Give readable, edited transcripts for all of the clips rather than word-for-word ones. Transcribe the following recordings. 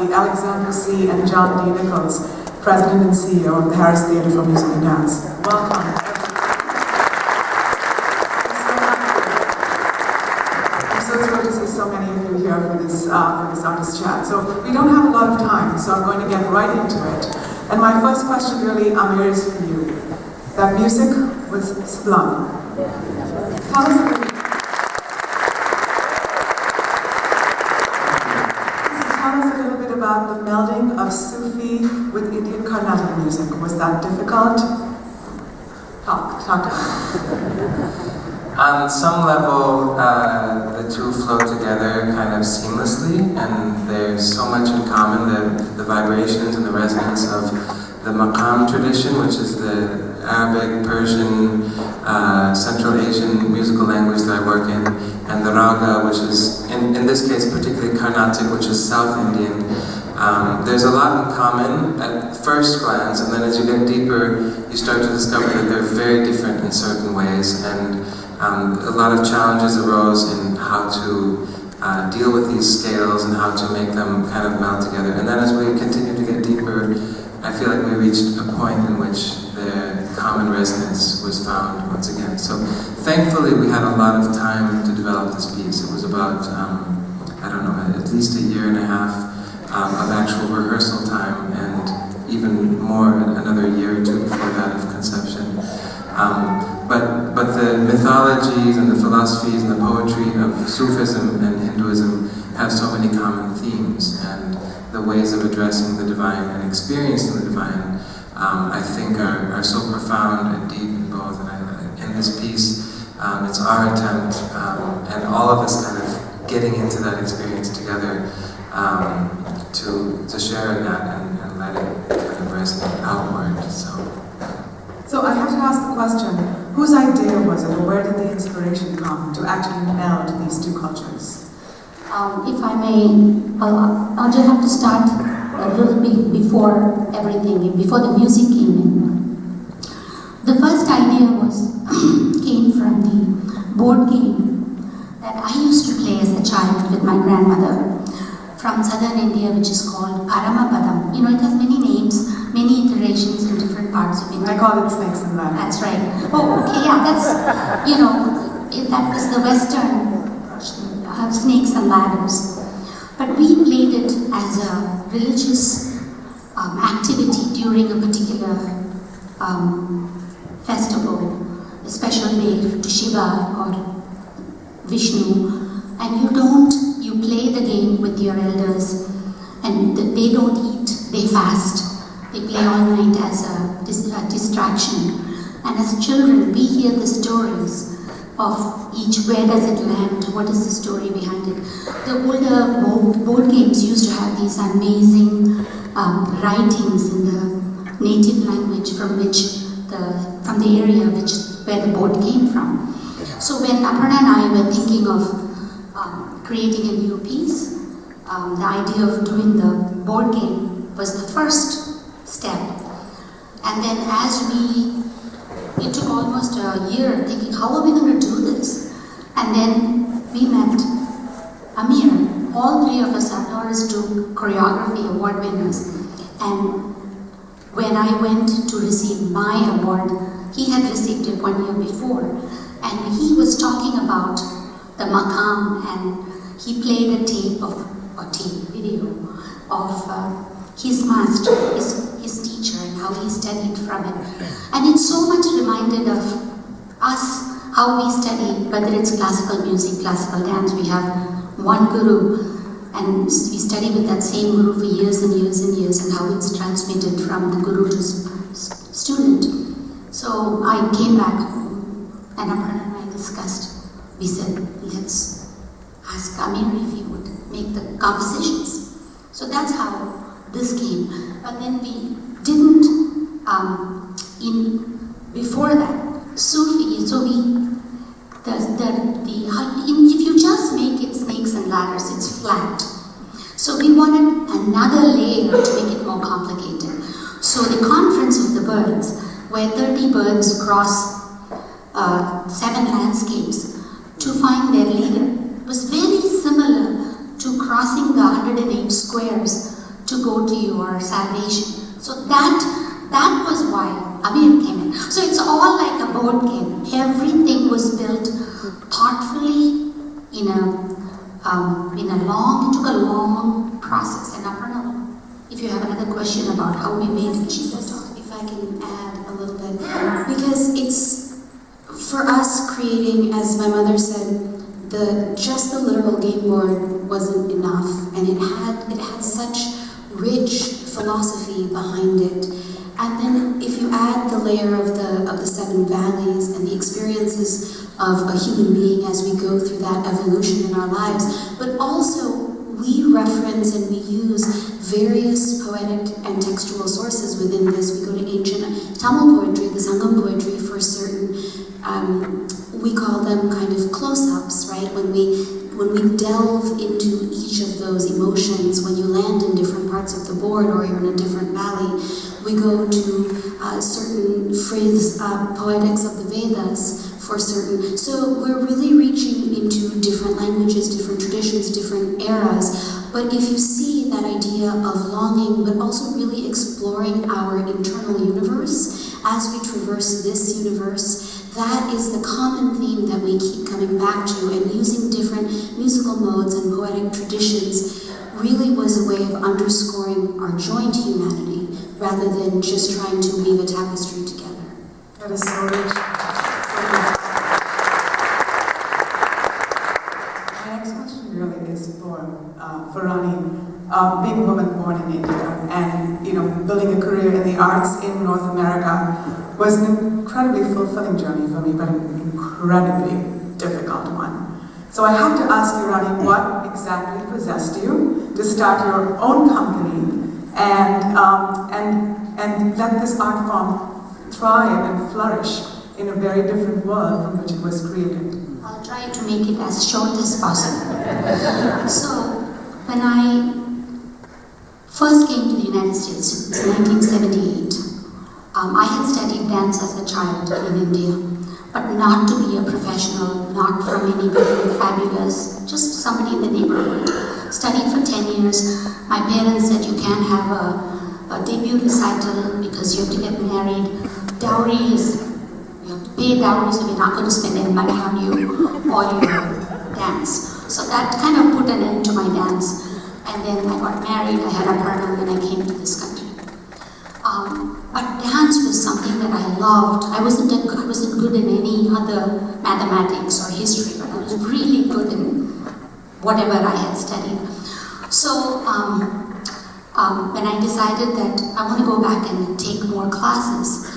the Alexander C. and John D. Nichols, President and CEO of the Harris Theatre for Music and Dance. Welcome. I'm so thrilled to see so many of you here for this artist chat. So we don't have a lot of time, so I'm going to get right into it. And my first question really, Amir, is for you. That music was sublime. Tell us a little bit. About the melding of Sufi with Indian Carnatic music. Was that difficult? Talk to me. On some level, the two flow together kind of seamlessly, and there's so much in common, the vibrations and the resonance of the maqam tradition, which is the Arabic, Persian, Central Asian musical language that I work in, and the raga, which is, in this case, particularly Carnatic, which is South Indian. There's a lot in common at first glance, and then as you get deeper, you start to discover that they're very different in certain ways, and a lot of challenges arose in how to deal with these scales and how to make them kind of meld together. And then as we continue to get deeper, I feel like we reached a point in which the common resonance was found once again. So thankfully we had a lot of time to develop this piece. It was about, I don't know, at least a year and a half of actual rehearsal time, and even more, another year or two before that of conception. But the mythologies and the philosophies and the poetry of Sufism and Hinduism have so many common themes, and the ways of addressing the divine and experiencing the divine, I think are so profound and deep in both. And in this piece, it's our attempt, and all of us kind of getting into that experience together, to share in that and let it kind of resonate outward. So I have to ask the question, whose idea was it, or where did the inspiration come to actually meld these two cultures? If I may, I'll just have to start a little bit before everything, before the music came in. The first idea came from the board game that I used to play as a child with my grandmother from southern India, which is called Paramapadam. You know, it has many names, many iterations in different parts of India. I call it snakes and ladders. That's right. Oh, okay, yeah, that's, you know, that was the Western snakes and ladders. But we played it as a religious activity during a particular festival, a special day to Shiva or Vishnu. And you play the game with your elders, and they don't eat, they fast. They play all night as a distraction. And as children, we hear the stories of each, where does it land, what is the story behind it. The older board games used to have these amazing writings in the native language from the area where the board came from. So when Aparna and I were thinking of creating a new piece, the idea of doing the board game was the first step. And then it took almost a year thinking, how are we going to do this? And then we met Amir. All three of us are Norris to choreography award winners. And when I went to receive my award, he had received it 1 year before. And he was talking about the maqam, and he played a video of his master, his teacher, and how he studied from it. And it so much reminded of us, how we study, whether it's classical music, classical dance. We have one guru, and we study with that same guru for years and years and years, and how it's transmitted from the guru to student. So I came back home, and Aparna and I discussed. We said, let's ask Amir if he would make the compositions. So that's how this came. But then we didn't, before that, Sufi, so if you just make it snakes and ladders, it's flat. So we wanted another layer to make it more complicated. So the Conference of the Birds, where 30 birds cross 7 landscapes to find their leader, was very similar to crossing the 108 squares to go to your salvation. So that was why Amir came in. So it's all like a board game. Everything was built thoughtfully it took a long process. And Aparna, if you have another question about how we made it, if I can add a little bit, because it's for us creating, as my mother said, just the literal game board wasn't enough, and it had such rich philosophy behind it. And then if you add the layer of the seven valleys and the experiences of a human being as we go through that evolution in our lives, but also we reference and we use various poetic and textual sources within this. We go to ancient Tamil poetry, the Sangam poetry, for certain, we call them kind of close-ups, right? When we delve into each of those emotions, when you land in different parts of the board or you're in a different valley, we go to certain poetics of the Vedas for certain. So we're really reaching into different languages, different traditions, different eras. But if you see that idea of longing, but also really exploring our internal universe as we traverse this universe, that is the common theme that we keep coming back to, and using different musical modes and poetic traditions really was a way of underscoring our joint humanity rather than just trying to weave a tapestry together. That is so rich. My next question really is for Ranee. Being a woman born in India and building a career in the arts in North America was an incredibly fulfilling journey for me, but an incredibly difficult one. So I have to ask you, Ranee, what exactly possessed you to start your own company and let this art form thrive and flourish in a very different world from which it was created? I'll try to make it as short as possible. So, when I first came to the United States in 1978, I had studied dance as a child in India, but not to be a professional, not from anybody fabulous, just somebody in the neighborhood. Studied for 10 years. My parents said you can't have a debut recital because you have to get married. You have to pay dowry, so we're not going to spend any money on you or your dance. So that kind of put an end to my dance. And then I got married, I had Aparna, and I came to this country. But dance was something that I loved. I wasn't good in any other mathematics or history, but I was really good in whatever I had studied. So when I decided that I want to go back and take more classes,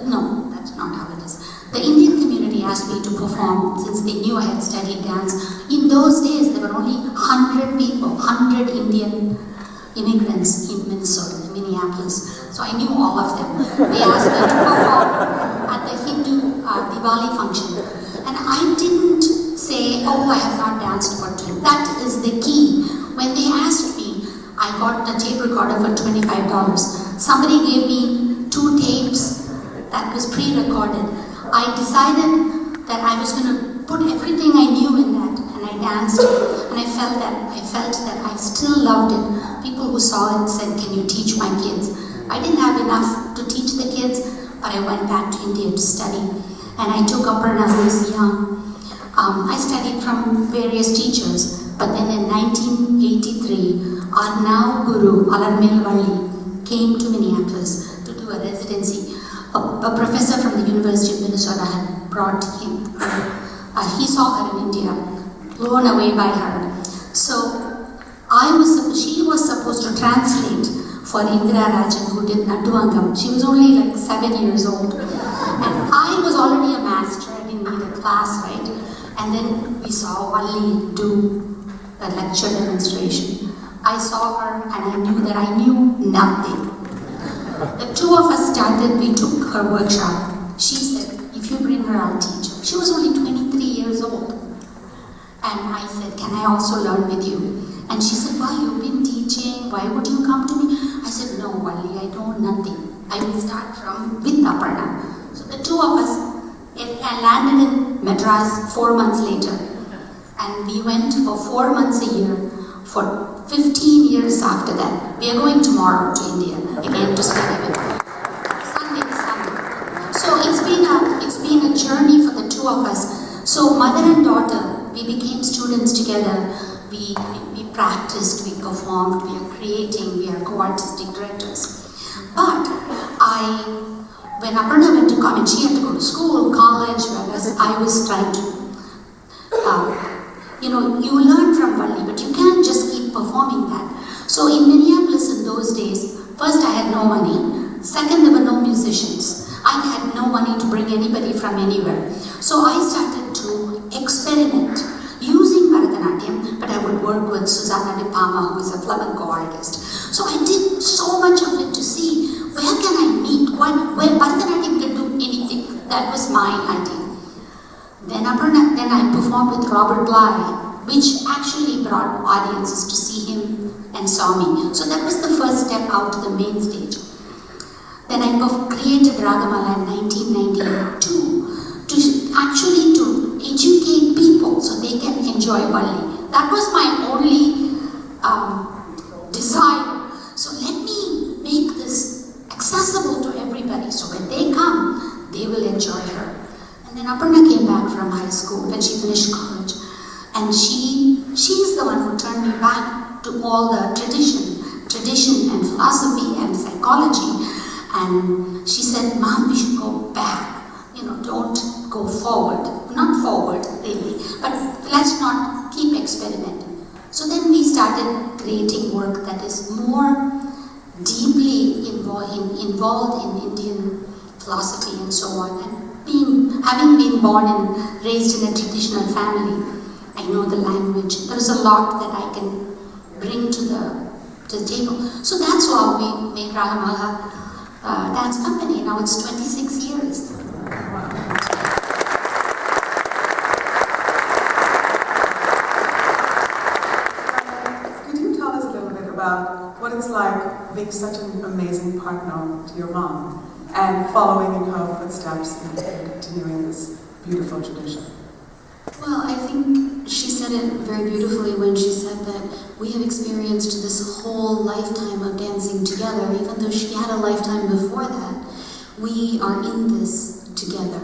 no, that's not how it is. The Indian community asked me to perform since they knew I had studied dance. In those days, there were only 100 people, 100 Indian immigrants in Minnesota, in Minneapolis. So I knew all of them. They asked me to perform at the Hindu Diwali function. And I didn't say, oh, I have not danced for 2. That is the key. When they asked me, I got a tape recorder for $25. Somebody gave me 2 tapes that was pre-recorded. I decided that I was going to put everything I knew in that, and I danced, and I felt that I still loved it. People who saw it said, can you teach my kids? I didn't have enough to teach the kids, but I went back to India to study, and I took Aparna who was young. I studied from various teachers, but then in 1983, our now guru, Alarmel Valli, came to Minneapolis to do a residency. A professor from the University of Minnesota had brought him. He saw her in India, blown away by her. So she was supposed to translate for Indira Rajan, who did nattuvangam. She was only like 7 years old. And I was already a master, I didn't need a class, right? And then we saw Valli do a lecture demonstration. I saw her and I knew that I knew nothing. The 2 of us started, we took her workshop. She said, if you bring her, I'll teach her. She was only 23 years old. And I said, can I also learn with you? And she said, why, you've been teaching, why would you come to me? I said, no, Valli, I know nothing. I will start with Aparna. So the 2 of us landed in Madras 4 months later. And we went for 4 months a year for 15 years after that, we are going tomorrow to India again to study with her. Sunday. So it's been a journey for the two of us. So mother and daughter, we became students together. We practiced, we performed, we are creating, we are co-artistic directors. But when Aparna went to college, she had to go to school, college, whereas I was trying to, you learn from Valli, but you can't just keep performing that. So in Minneapolis in those days, first I had no money, second there were no musicians. I had no money to bring anybody from anywhere. So I started to experiment using Bharatanatyam, but I would work with Susanna De Palma, who is a flamenco artist. So I did so much of it to see where can I meet, where Bharatanatyam can do anything. That was my idea. Then I performed with Robert Bly, which actually brought audiences to see him and saw me. So that was the first step out to the main stage. Then I created Ragamala in 1992 to educate people so they can enjoy Valli. That was my only desire. So let me make this accessible to everybody so when they come, they will enjoy her. And then Aparna came back from high school when she finished college. And she's the one who turned me back to all the tradition and philosophy and psychology. And she said, Mom, we should go back. Don't go forward. Not forward, really, but let's not keep experimenting. So then we started creating work that is more deeply involved in Indian philosophy and so on. And having been born and raised in a traditional family, I know the language. There is a lot that I can bring to the table. So that's why we made Ragamala Dance Company. Now it's 26 years. Could you tell us a little bit about what it's like being such an amazing partner to your mom and following in her footsteps and continuing this beautiful tradition? Well, I think she said it very beautifully when she said that we have experienced this whole lifetime of dancing together. Even though she had a lifetime before that, we are in this together.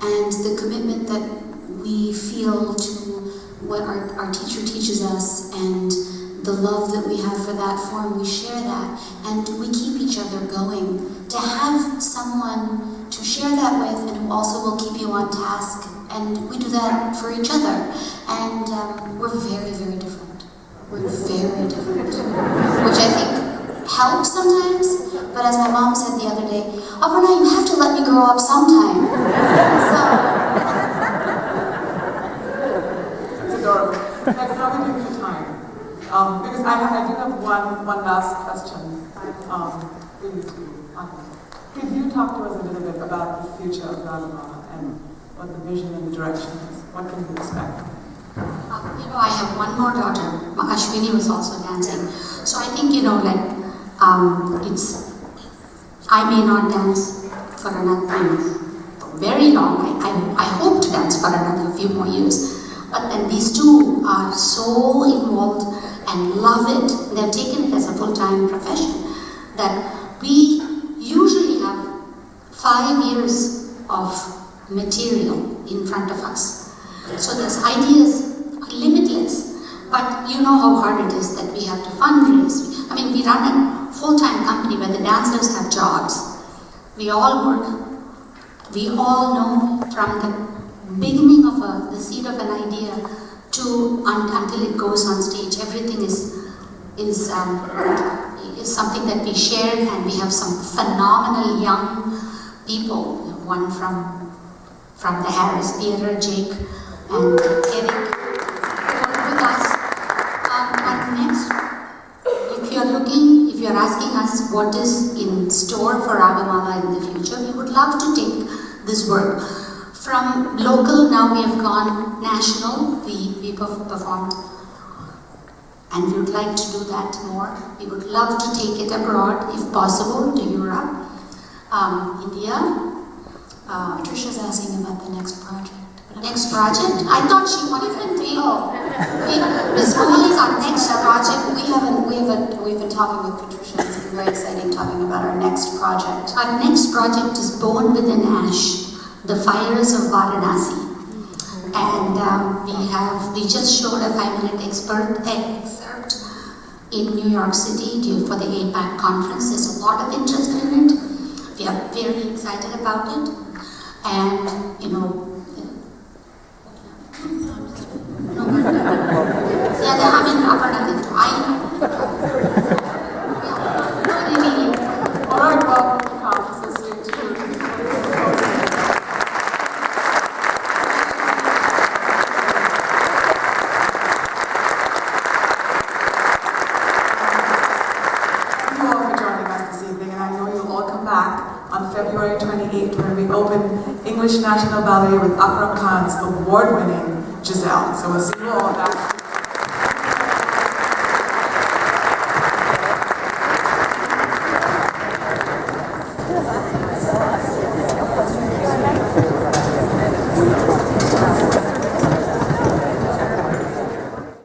And the commitment that we feel to what our teacher teaches us and the love that we have for that form, we share that. And we keep each other going. To have someone to share that with and who also will keep you on task. And we do that for each other. And we're very, very different. We're very different. Which I think helps sometimes. But as my mom said the other day, Aparna, you have to let me grow up sometime. That's adorable. That's how we do for time. Because I do have one last question for you two. Could you talk to us a little bit about the future of Ragamala and what the vision and the direction is? What can we expect? I have one more daughter. Ashwini was also dancing. So I think, I may not dance for very long. I hope to dance for another few more years. But then these two are so involved and love it. They've taken it as a full-time profession that we usually have 5 years of material in front of us. So those ideas are limitless. But you know how hard it is that we have to fundraise. We run a full-time company where the dancers have jobs. We all work. We all know from the beginning of the seed of an idea to until it goes on stage, everything is something that we shared, and we have some phenomenal young people. One from the Harris Theatre, Jake and Eric, with us. But next, if you're asking us what is in store for Ragamala in the future, we would love to take this work. From local, now we have gone national. We performed, and we would like to do that more. We would love to take it abroad, if possible, to Europe, India. Patricia's asking about the next project. Next project? I thought she wanted to take. Miss Mohali is our next project. We've been talking with Patricia. It's been very exciting talking about our next project. Our next project is Born Within Ash, The Fires of Varanasi. And we just showed a 5-minute excerpt in New York City for the APAC conference. There's a lot of interest in it. We are very excited about it. And, you know, yeah, the Amir Aparna All right, well, so stay tuned. Thank you all for joining us this evening, and I know you'll all come back on February 28th when we open English National Ballet with Akram Khan's award-winning Giselle. So we'll see you all back.